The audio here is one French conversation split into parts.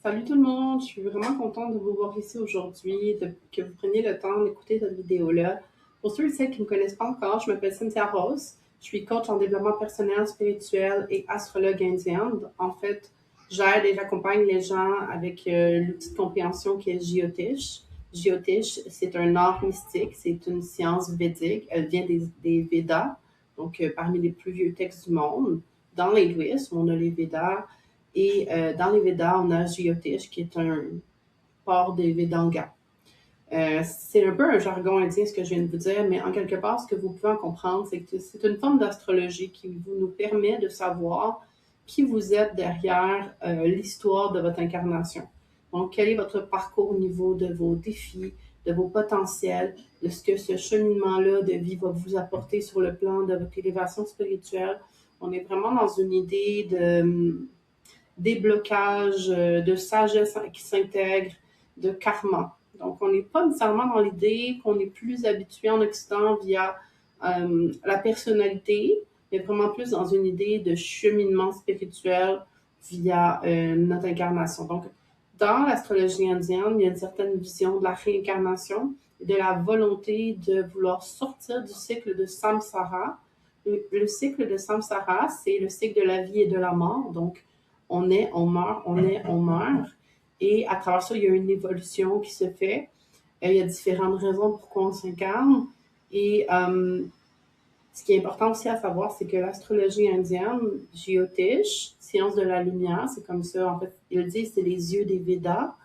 Salut tout le monde, je suis vraiment contente de vous voir ici aujourd'hui, que vous preniez le temps d'écouter cette vidéo-là. Pour ceux et celles qui ne me connaissent pas encore, je m'appelle Cynthia Rose, je suis coach en développement personnel, spirituel et astrologue indienne. En fait, j'aide et j'accompagne les gens avec l'outil de compréhension qui est Jyotish. Jyotish, c'est un art mystique, c'est une science védique, elle vient des Védas, donc parmi les plus vieux textes du monde. Dans l'hindouisme, on a les Védas, et dans les Védas, on a Jyotish, qui est un port des Vedangas. C'est un peu un jargon indien, ce que je viens de vous dire, mais en quelque part, ce que vous pouvez en comprendre, c'est que c'est une forme d'astrologie qui nous permet de savoir qui vous êtes derrière l'histoire de votre incarnation. Donc, quel est votre parcours au niveau de vos défis, de vos potentiels, de ce que ce cheminement-là de vie va vous apporter sur le plan de votre élévation spirituelle. On est vraiment dans une idée de déblocage, de sagesse qui s'intègre, de karma. Donc, on n'est pas nécessairement dans l'idée qu'on est plus habitué en Occident via la personnalité, mais vraiment plus dans une idée de cheminement spirituel via notre incarnation. Donc, dans l'astrologie indienne, il y a une certaine vision de la réincarnation et de la volonté de vouloir sortir du cycle de samsara. Le cycle de samsara, c'est le cycle de la vie et de la mort. Donc, on est, on meurt, on est, on meurt. Et à travers ça, il y a une évolution qui se fait. Il y a différentes raisons pourquoi on s'incarne. Et ce qui est important aussi à savoir, c'est que l'astrologie indienne, Jyotish, science de la lumière, c'est comme ça, en fait, ils disent c'est les yeux des Védas.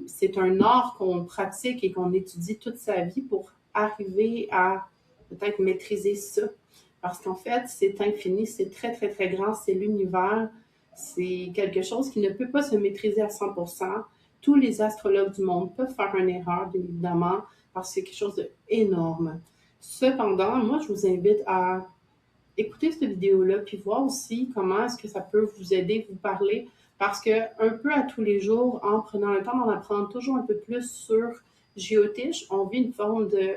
C'est un art qu'on pratique et qu'on étudie toute sa vie pour arriver à peut-être maîtriser ça. Parce qu'en fait, c'est infini, c'est très, très, très grand, c'est l'univers. C'est quelque chose qui ne peut pas se maîtriser à 100%. Tous les astrologues du monde peuvent faire une erreur, bien évidemment, parce que c'est quelque chose d'énorme. Cependant, moi, je vous invite à écouter cette vidéo-là, puis voir aussi comment est-ce que ça peut vous aider, vous parler, parce que un peu à tous les jours, en prenant le temps d'en apprendre toujours un peu plus sur Jyotish, on vit une forme de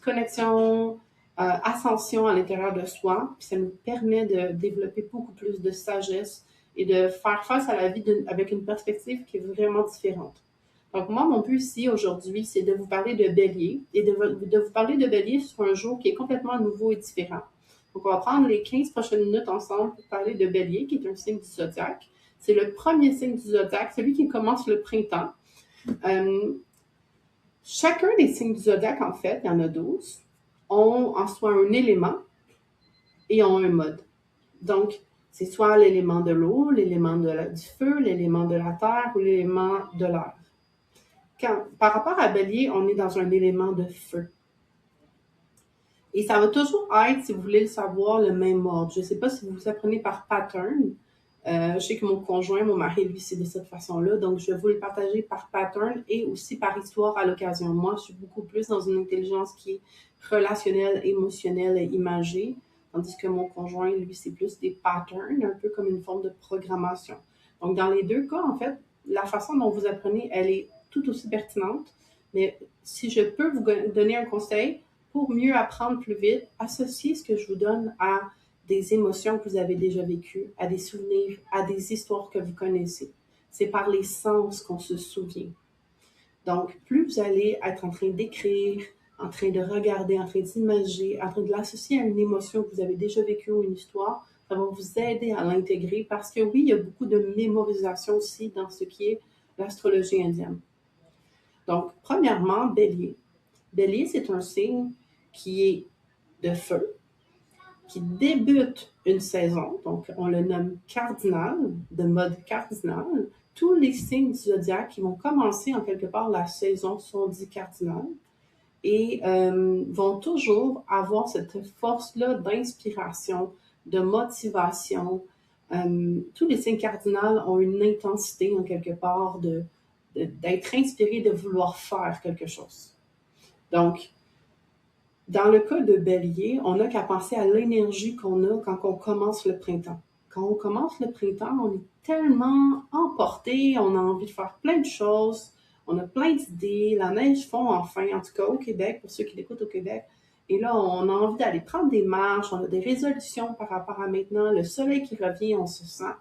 connexion, ascension à l'intérieur de soi, puis ça nous permet de développer beaucoup plus de sagesse et de faire face à la vie avec une perspective qui est vraiment différente. Donc, moi, mon but ici, aujourd'hui, c'est de vous parler de Bélier et de vous parler de Bélier sur un jour qui est complètement nouveau et différent. Donc, on va prendre les 15 prochaines minutes ensemble pour parler de Bélier, qui est un signe du zodiaque. C'est le premier signe du zodiaque, celui qui commence le printemps. Chacun des signes du zodiaque, en fait, il y en a 12, ont en soi un élément et ont un mode. Donc, c'est soit l'élément de l'eau, l'élément du feu, l'élément de la terre ou l'élément de l'air. Par rapport à Bélier, on est dans un élément de feu. Et ça va toujours être, si vous voulez le savoir, le même ordre. Je ne sais pas si vous apprenez par pattern. Je sais que mon conjoint, mon mari, lui, c'est de cette façon-là. Donc, je vais vous le partager par pattern et aussi par histoire à l'occasion. Moi, je suis beaucoup plus dans une intelligence qui est relationnelle, émotionnelle et imagée. Tandis que mon conjoint, lui, c'est plus des patterns, un peu comme une forme de programmation. Donc, dans les deux cas, en fait, la façon dont vous apprenez, elle est tout aussi pertinente. Mais si je peux vous donner un conseil, pour mieux apprendre plus vite, associez ce que je vous donne à des émotions que vous avez déjà vécues, à des souvenirs, à des histoires que vous connaissez. C'est par les sens qu'on se souvient. Donc, plus vous allez être en train d'écrire, en train de regarder, en train d'imaginer, en train de l'associer à une émotion que vous avez déjà vécue ou une histoire, ça va vous aider à l'intégrer parce que oui, il y a beaucoup de mémorisation aussi dans ce qui est l'astrologie indienne. Donc, premièrement, Bélier. Bélier, c'est un signe qui est de feu, qui débute une saison, donc on le nomme cardinal, de mode cardinal. Tous les signes du zodiaque qui vont commencer en quelque part la saison sont dits cardinal et vont toujours avoir cette force-là d'inspiration, de motivation. Tous les signes cardinaux ont une intensité en quelque part d'être inspiré, de vouloir faire quelque chose. Donc, dans le cas de Bélier, on n'a qu'à penser à l'énergie qu'on a quand on commence le printemps. Quand on commence le printemps, on est tellement emporté, on a envie de faire plein de choses, on a plein d'idées, la neige fond enfin, en tout cas au Québec, pour ceux qui l'écoutent au Québec. Et là, on a envie d'aller prendre des marches, on a des résolutions par rapport à maintenant, le soleil qui revient, on se sent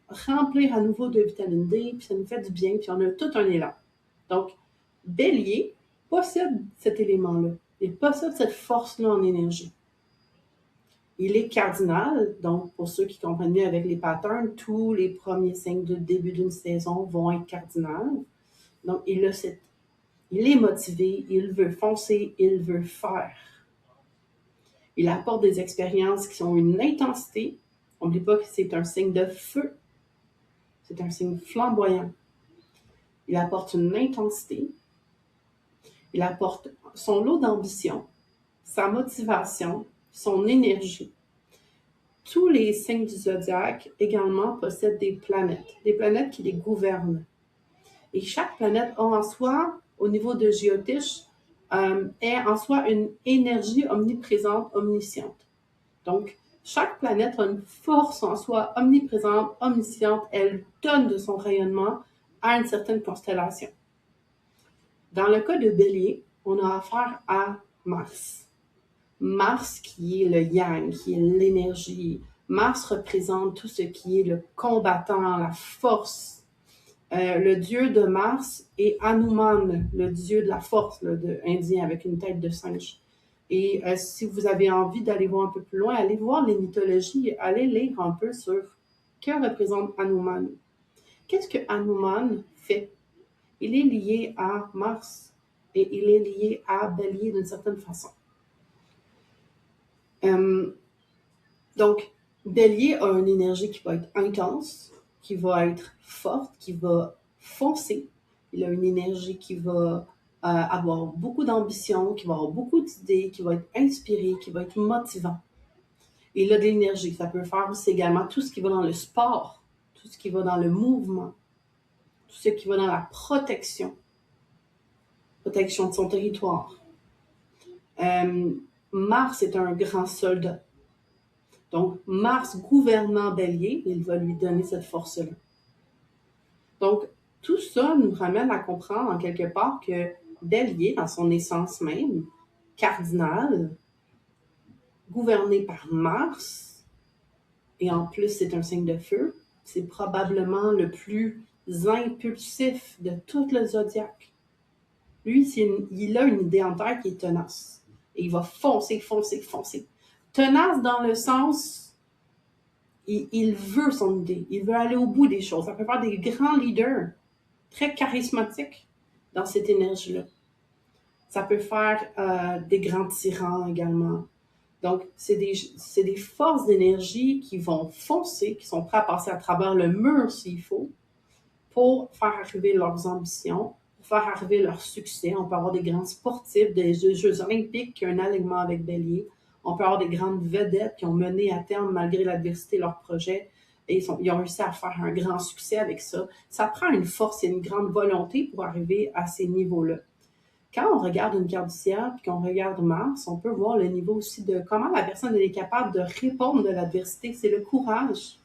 remplir à nouveau de vitamine D, puis ça nous fait du bien, puis on a tout un élan. Donc, Bélier possède cet élément-là. Il possède cette force-là en énergie. Il est cardinal, donc pour ceux qui comprennent mieux avec les patterns, tous les premiers signes de début d'une saison vont être cardinales. Donc, il est motivé, il veut foncer, il veut faire. Il apporte des expériences qui ont une intensité. N'oublie pas que c'est un signe de feu. C'est un signe flamboyant. Il apporte une intensité. Il apporte son lot d'ambition, sa motivation, son énergie. Tous les signes du zodiaque également possèdent des planètes qui les gouvernent. Et chaque planète a en soi, au niveau de Jyotish, est en soi une énergie omniprésente, omnisciente. Donc, chaque planète a une force en soi omniprésente, omnisciente. Elle donne de son rayonnement à une certaine constellation. Dans le cas de Bélier, on a affaire à Mars. Mars qui est le yang, qui est l'énergie. Mars représente tout ce qui est le combattant, la force. Le dieu de Mars est Hanuman, le dieu de la force, indien avec une tête de singe. Et si vous avez envie d'aller voir un peu plus loin, allez voir les mythologies, allez lire un peu sur que représente Hanuman. Qu'est-ce que Hanuman fait? Il est lié à Mars et il est lié à Bélier d'une certaine façon. Donc, Bélier a une énergie qui va être intense, qui va être forte, qui va foncer. Il a une énergie qui va avoir beaucoup d'ambition, qui va avoir beaucoup d'idées, qui va être inspiré, qui va être motivant. Il a de l'énergie. Ça peut faire aussi également tout ce qui va dans le sport, tout ce qui va dans le mouvement, tout ce qui va dans la protection de son territoire. Mars est un grand soldat. Donc, Mars gouvernant Bélier, il va lui donner cette force-là. Donc, tout ça nous ramène à comprendre en quelque part que Bélier, dans son essence même, cardinal, gouverné par Mars, et en plus c'est un signe de feu, c'est probablement le plus impulsif de tout le zodiaque. Lui, il a une idée en tête qui est tenace. Et il va foncer. Tenace dans le sens, il veut son idée, il veut aller au bout des choses. Ça peut faire des grands leaders, très charismatiques dans cette énergie-là. Ça peut faire des grands tyrans également. Donc, c'est des forces d'énergie qui vont foncer, qui sont prêts à passer à travers le mur s'il faut, pour faire arriver leurs ambitions, pour faire arriver leur succès. On peut avoir des grands sportifs, des Jeux olympiques qui ont un alignement avec Bélier. On peut avoir des grandes vedettes qui ont mené à terme, malgré l'adversité, leur projet. Et ils ont réussi à faire un grand succès avec ça. Ça prend une force et une grande volonté pour arriver à ces niveaux-là. Quand on regarde une carte du ciel et qu'on regarde Mars, on peut voir le niveau aussi de comment la personne est capable de répondre de l'adversité. C'est le courage.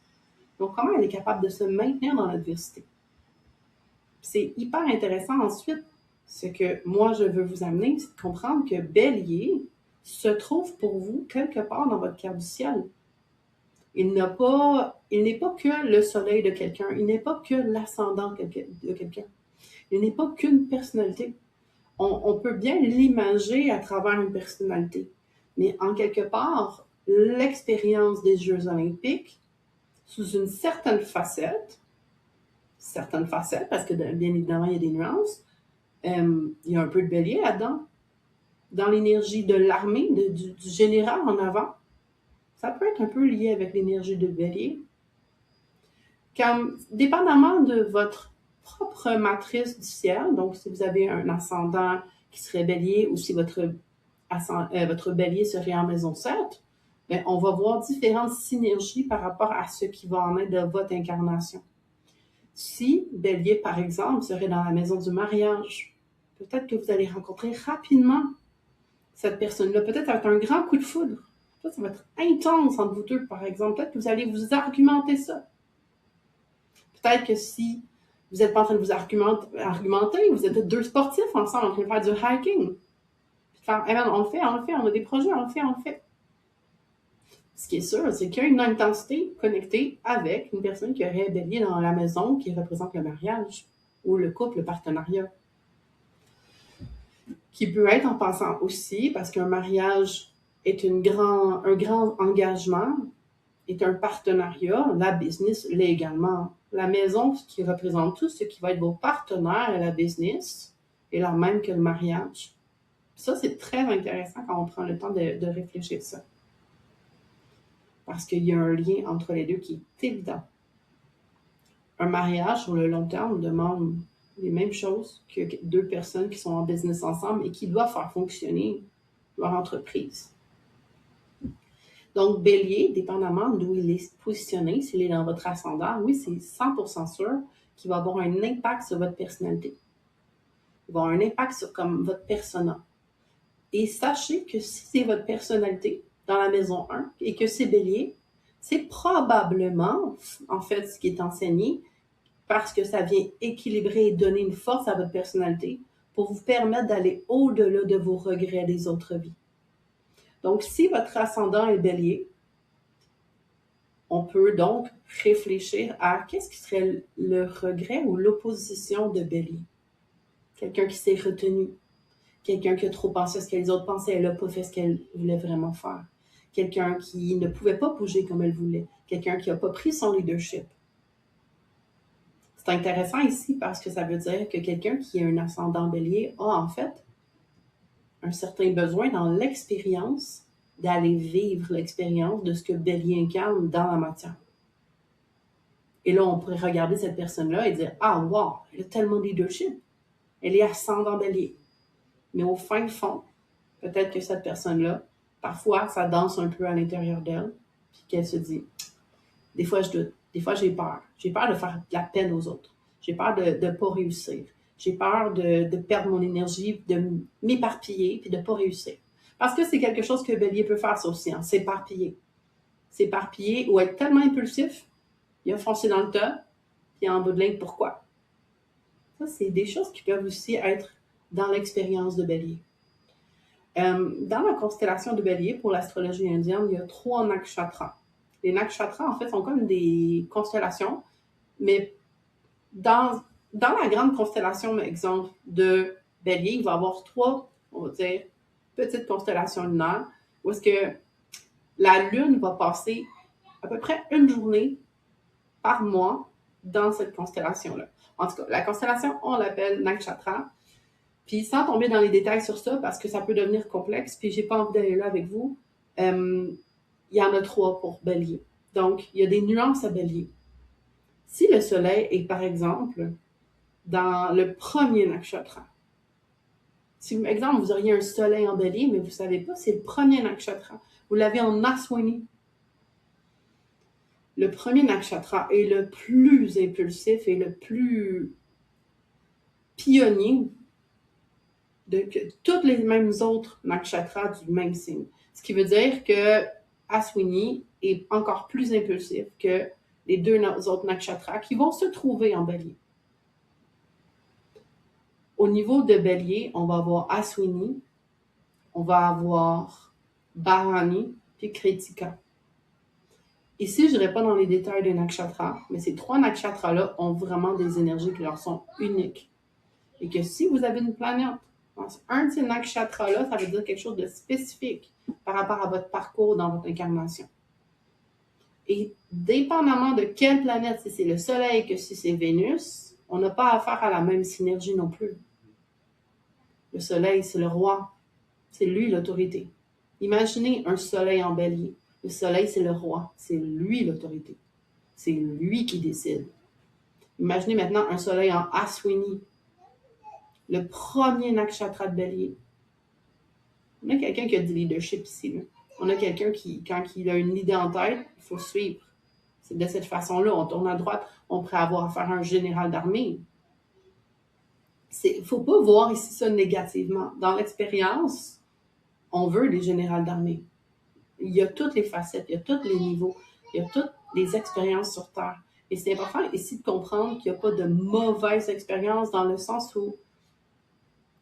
Donc, comment elle est capable de se maintenir dans l'adversité. C'est hyper intéressant ensuite. Ce que moi, je veux vous amener, c'est de comprendre que Bélier se trouve pour vous quelque part dans votre carte du ciel. Il n'est pas que le soleil de quelqu'un. Il n'est pas que l'ascendant de quelqu'un. Il n'est pas qu'une personnalité. On peut bien l'imager à travers une personnalité. Mais en quelque part, l'expérience des Jeux olympiques, sous une certaine facette, parce que bien évidemment, il y a des nuances, il y a un peu de Bélier là-dedans. Dans l'énergie de l'armée, du général en avant, ça peut être un peu lié avec l'énergie de Bélier. Dépendamment de votre propre matrice du ciel, donc si vous avez un ascendant qui serait Bélier ou si votre Bélier serait en maison 7, bien, on va voir différentes synergies par rapport à ce qui va en être de votre incarnation. Si Bélier, par exemple, serait dans la maison du mariage, peut-être que vous allez rencontrer rapidement cette personne-là. Peut-être ça va être un grand coup de foudre. Peut-être ça va être intense entre vous deux, par exemple. Peut-être que vous allez vous argumenter ça. Peut-être que si vous n'êtes pas en train de vous argumenter, vous êtes deux sportifs ensemble en train de faire du hiking. Puis de faire, hey man, on le fait, on a des projets, on le fait. Ce qui est sûr, c'est qu'il y a une intensité connectée avec une personne qui aurait bélier dans la maison qui représente le mariage ou le couple, le partenariat. Qui peut être en passant aussi, parce qu'un mariage est un grand engagement, est un partenariat, la business l'est également. La maison, ce qui représente tout ce qui va être vos partenaires à la business, est la même que le mariage. Ça, c'est très intéressant quand on prend le temps de réfléchir à ça. Parce qu'il y a un lien entre les deux qui est évident. Un mariage sur le long terme demande les mêmes choses que deux personnes qui sont en business ensemble et qui doivent faire fonctionner leur entreprise. Donc, Bélier, dépendamment d'où il est positionné, s'il est dans votre ascendant, oui, c'est 100% sûr qu'il va avoir un impact sur votre personnalité. Il va avoir un impact sur comme votre persona. Et sachez que si c'est votre personnalité dans la maison 1 et que c'est Bélier, c'est probablement, en fait, ce qui est enseigné, parce que ça vient équilibrer et donner une force à votre personnalité pour vous permettre d'aller au-delà de vos regrets des autres vies. Donc, si votre ascendant est Bélier, on peut donc réfléchir à qu'est-ce qui serait le regret ou l'opposition de Bélier. Quelqu'un qui s'est retenu, quelqu'un qui a trop pensé à ce que les autres pensaient, elle n'a pas fait ce qu'elle voulait vraiment faire. Quelqu'un qui ne pouvait pas bouger comme elle voulait, quelqu'un qui n'a pas pris son leadership. C'est intéressant ici parce que ça veut dire que quelqu'un qui a un ascendant Bélier a en fait un certain besoin dans l'expérience d'aller vivre l'expérience de ce que Bélier incarne dans la matière. Et là, on pourrait regarder cette personne-là et dire « Ah, wow, elle a tellement de leadership. Elle est ascendant Bélier. » Mais au fin fond, peut-être que cette personne-là, parfois, ça danse un peu à l'intérieur d'elle, puis qu'elle se dit « Des fois, je doute. Des fois, j'ai peur. J'ai peur de faire de la peine aux autres. J'ai peur de ne pas réussir. J'ai peur de perdre mon énergie, de m'éparpiller, puis de ne pas réussir. » Parce que c'est quelque chose que Bélier peut faire, ça aussi, hein, s'éparpiller. S'éparpiller ou être tellement impulsif, il a foncé dans le tas, puis en bout de ligne, pourquoi? Ça, c'est des choses qui peuvent aussi être dans l'expérience de Bélier. Dans la constellation de Bélier, pour l'astrologie indienne, il y a 3 nakshatras. Les nakshatras, en fait, sont comme des constellations, mais dans la grande constellation, exemple, de Bélier, il va y avoir 3, on va dire, petites constellations lunaires, où est-ce que la Lune va passer à peu près une journée par mois dans cette constellation-là. En tout cas, la constellation, on l'appelle Nakshatra. Puis sans tomber dans les détails sur ça, parce que ça peut devenir complexe, puis j'ai pas envie d'aller là avec vous, il y en a 3 pour Bélier. Donc, il y a des nuances à Bélier. Si le soleil est, par exemple, dans le premier nakshatra, si, par exemple, vous auriez un soleil en Bélier, mais vous ne savez pas, c'est le premier nakshatra. Vous l'avez en Aswini. Le premier nakshatra est le plus impulsif et le plus pionnier de toutes les mêmes autres nakshatras du même signe. Ce qui veut dire que Aswini est encore plus impulsif que les 2 autres nakshatras qui vont se trouver en Bélier. Au niveau de Bélier, on va avoir Aswini, on va avoir Bharani, puis Kritika. Ici, je n'irai pas dans les détails des nakshatras, mais ces 3 nakshatras-là ont vraiment des énergies qui leur sont uniques. Et que si vous avez une planète, un de ces nakshatras-là, ça veut dire quelque chose de spécifique par rapport à votre parcours dans votre incarnation. Et dépendamment de quelle planète, si c'est le Soleil que si c'est Vénus, on n'a pas affaire à la même synergie non plus. Le Soleil, c'est le roi. C'est lui l'autorité. Imaginez un Soleil en Bélier. Le Soleil, c'est le roi. C'est lui l'autorité. C'est lui qui décide. Imaginez maintenant un Soleil en Aswini. Le premier nakshatra de Bélier. On a quelqu'un qui a du leadership ici. Là. On a quelqu'un qui, quand il a une idée en tête, il faut suivre. C'est de cette façon-là, on tourne à droite, on pourrait avoir affaire à un général d'armée. Il ne faut pas voir ici ça négativement. Dans l'expérience, on veut des généraux d'armée. Il y a toutes les facettes, il y a tous les niveaux, il y a toutes les expériences sur Terre. Et c'est important ici de comprendre qu'il n'y a pas de mauvaise expérience dans le sens où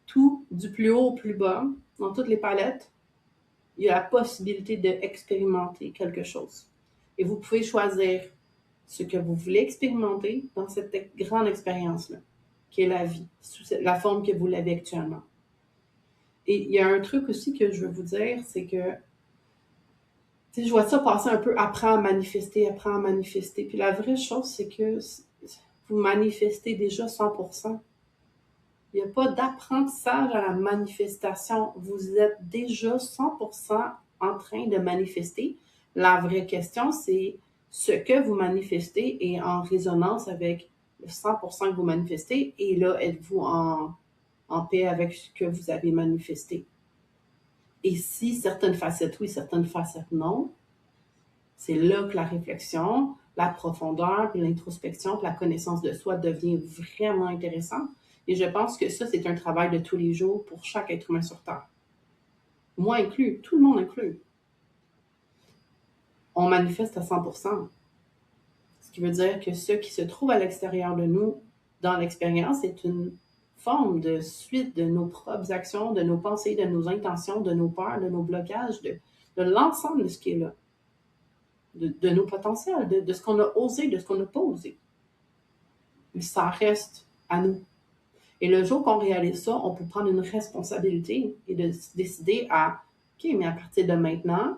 tout, du plus haut au plus bas, dans toutes les palettes, il y a la possibilité d'expérimenter quelque chose. Et vous pouvez choisir ce que vous voulez expérimenter dans cette grande expérience-là, qui est la vie, sous la forme que vous l'avez actuellement. Et il y a un truc aussi que je veux vous dire, c'est que je vois ça passer un peu apprends à manifester, apprends à manifester. Puis la vraie chose, c'est que vous manifestez déjà 100%. Il n'y a pas d'apprentissage à la manifestation. Vous êtes déjà 100% en train de manifester. La vraie question, c'est ce que vous manifestez est en résonance avec le 100% que vous manifestez. Et là, êtes-vous en paix avec ce que vous avez manifesté? Et si certaines facettes oui, certaines facettes non, c'est là que la réflexion, la profondeur, puis l'introspection, puis la connaissance de soi devient vraiment intéressante. Et je pense que ça, c'est un travail de tous les jours pour chaque être humain sur Terre. Moi inclus, tout le monde inclus. On manifeste à 100%. Ce qui veut dire que ce qui se trouve à l'extérieur de nous, dans l'expérience, est une forme de suite de nos propres actions, de nos pensées, de nos intentions, de nos peurs, de nos blocages, de l'ensemble de ce qui est là. De nos potentiels, de ce qu'on a osé, de ce qu'on n'a pas osé. Mais ça reste à nous. Et le jour qu'on réalise ça, on peut prendre une responsabilité et de décider à, OK, mais à partir de maintenant,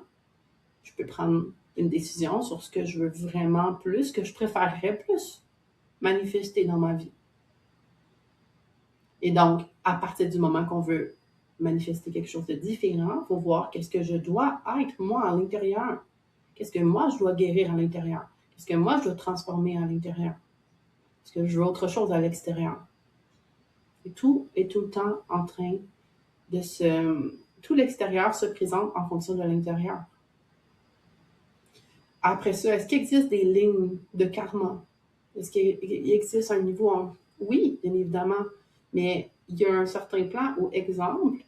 je peux prendre une décision sur ce que je veux vraiment plus, que je préférerais plus manifester dans ma vie. Et donc, à partir du moment qu'on veut manifester quelque chose de différent, il faut voir qu'est-ce que je dois être, moi, à l'intérieur. Qu'est-ce que moi, je dois guérir à l'intérieur? Qu'est-ce que moi, je dois transformer à l'intérieur? Est-ce que je veux autre chose à l'extérieur? Et tout est tout le temps en train de se... Tout l'extérieur se présente en fonction de l'intérieur. Après ça, est-ce qu'il existe des lignes de karma? Est-ce qu'il existe un niveau en... Oui, bien évidemment, mais il y a un certain plan où, exemple,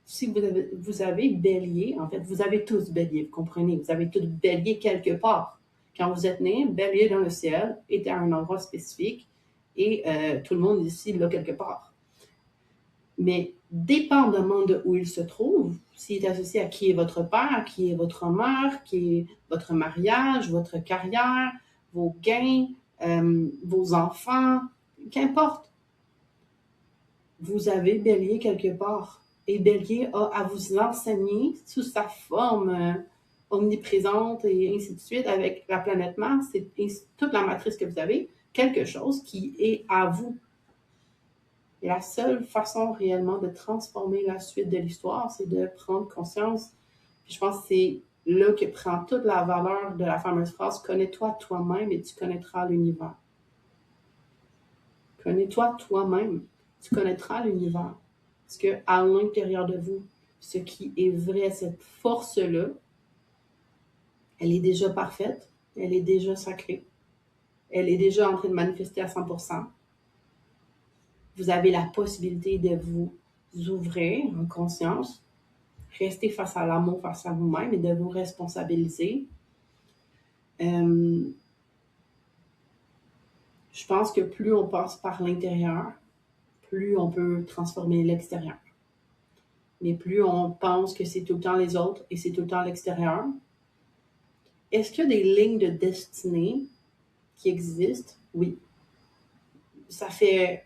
si vous avez bélier, en fait, vous avez tous bélier, vous comprenez, vous avez tous bélier quelque part. Quand vous êtes né, bélier dans le ciel est à un endroit spécifique et tout le monde ici l'a quelque part. Mais dépendamment de où il se trouve, s'il est associé à qui est votre père, qui est votre mère, qui est votre mariage, votre carrière, vos gains, vos enfants, qu'importe, vous avez bélier quelque part. Et bélier a à vous enseigner sous sa forme omniprésente et ainsi de suite avec la planète Mars et toute la matrice que vous avez, quelque chose qui est à vous. Et la seule façon réellement de transformer la suite de l'histoire, c'est de prendre conscience. Puis je pense que c'est là que prend toute la valeur de la fameuse phrase « Connais-toi toi-même et tu connaîtras l'univers ». Connais-toi toi-même, tu connaîtras l'univers. Parce qu'à l'intérieur de vous, ce qui est vrai, cette force-là, elle est déjà parfaite, elle est déjà sacrée, elle est déjà en train de manifester à 100%. Vous avez la possibilité de vous ouvrir en conscience, rester face à l'amour, face à vous-même et de vous responsabiliser. Je pense que plus on passe par l'intérieur, plus on peut transformer l'extérieur. Mais plus on pense que c'est tout le temps les autres et c'est tout le temps l'extérieur. Est-ce qu'il y a des lignes de destinée qui existent? Oui. Ça fait,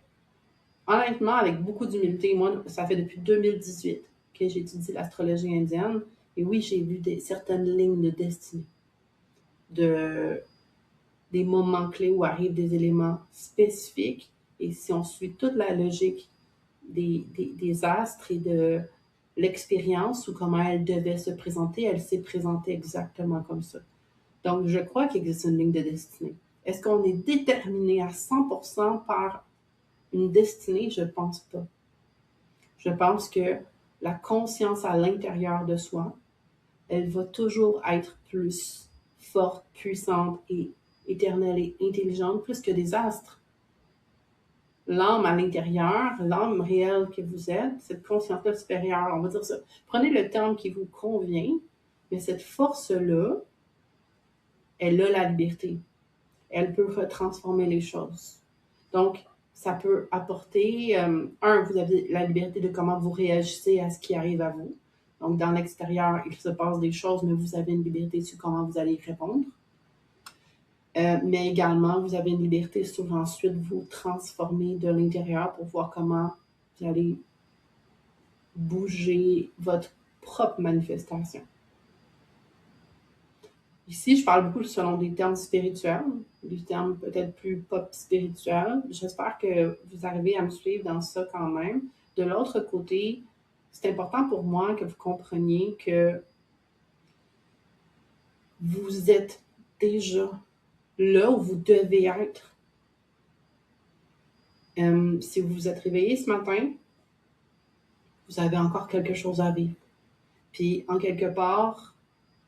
honnêtement, avec beaucoup d'humilité, moi, ça fait depuis 2018 que j'étudie l'astrologie indienne. Et oui, j'ai vu certaines lignes de destinée. Des moments clés où arrivent des éléments spécifiques. Et si on suit toute la logique des astres et de l'expérience ou comment elle devait se présenter, elle s'est présentée exactement comme ça. Donc, je crois qu'il existe une ligne de destinée. Est-ce qu'on est déterminé à 100% par une destinée? Je pense pas. Je pense que la conscience à l'intérieur de soi, elle va toujours être plus forte, puissante et éternelle et intelligente, plus que des astres. L'âme à l'intérieur, l'âme réelle que vous êtes, cette conscience-là supérieure, on va dire ça. Prenez le terme qui vous convient, mais cette force-là, elle a la liberté. Elle peut retransformer les choses. Donc, ça peut apporter, vous avez la liberté de comment vous réagissez à ce qui arrive à vous. Donc, dans l'extérieur, il se passe des choses, mais vous avez une liberté sur comment vous allez y répondre. Mais également, vous avez une liberté sur ensuite vous transformer de l'intérieur pour voir comment vous allez bouger votre propre manifestation. Ici, je parle beaucoup selon des termes spirituels, des termes peut-être plus pop spirituels. J'espère que vous arrivez à me suivre dans ça quand même. De l'autre côté, c'est important pour moi que vous compreniez que vous êtes déjà là où vous devez être. Si vous vous êtes réveillé ce matin, vous avez encore quelque chose à vivre. Puis, en quelque part,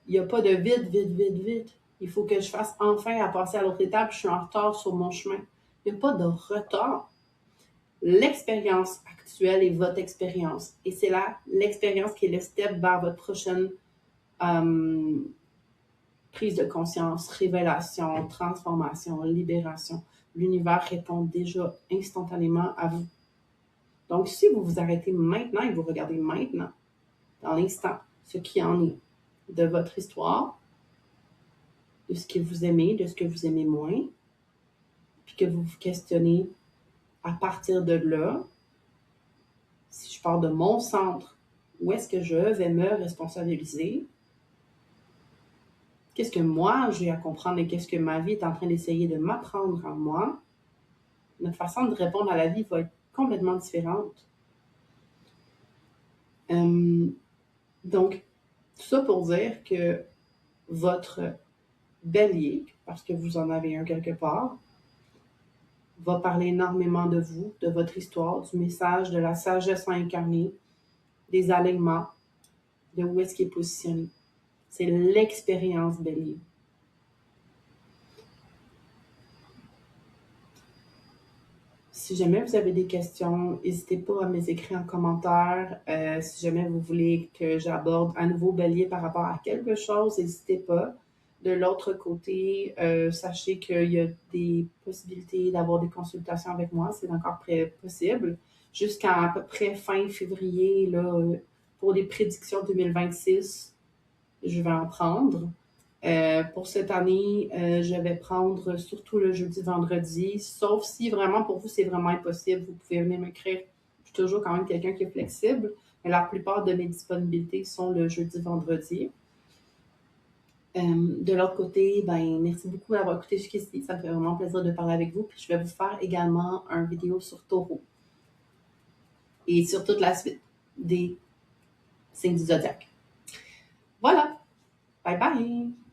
il n'y a pas de vite, vite, vite, vite. Il faut que je fasse enfin à passer à l'autre étape. Je suis en retard sur mon chemin. Il n'y a pas de retard. L'expérience actuelle est votre expérience. Et c'est là l'expérience qui est le step vers votre prochaine prise de conscience, révélation, transformation, libération. L'univers répond déjà instantanément à vous. Donc, si vous vous arrêtez maintenant et vous regardez maintenant, dans l'instant, ce qui en est de votre histoire, de ce que vous aimez, de ce que vous aimez moins, puis que vous vous questionnez à partir de là, si je pars de mon centre, où est-ce que je vais me responsabiliser? Qu'est-ce que moi j'ai à comprendre et qu'est-ce que ma vie est en train d'essayer de m'apprendre à moi? Notre façon de répondre à la vie va être complètement différente. Donc, tout ça pour dire que votre bélier, parce que vous en avez un quelque part, va parler énormément de vous, de votre histoire, du message, de la sagesse incarnée, des alignements, de où est-ce qu'il est positionné. C'est l'expérience bélier. Si jamais vous avez des questions, n'hésitez pas à me les écrire en commentaire. Si jamais vous voulez que j'aborde à nouveau bélier par rapport à quelque chose, n'hésitez pas. De l'autre côté, sachez qu'il y a des possibilités d'avoir des consultations avec moi. C'est encore possible. Jusqu'à peu près fin février, là, pour les prédictions 2026, je vais en prendre. Pour cette année, je vais prendre surtout le jeudi, vendredi, sauf si vraiment pour vous c'est vraiment impossible, vous pouvez venir m'écrire. Je suis toujours quand même quelqu'un qui est flexible, mais la plupart de mes disponibilités sont le jeudi, vendredi. De l'autre côté, ben merci beaucoup d'avoir écouté jusqu'ici. Ça me fait vraiment plaisir de parler avec vous. Puis je vais vous faire également une vidéo sur Taureau et sur toute la suite des signes du zodiaque. Voilà! Bye bye!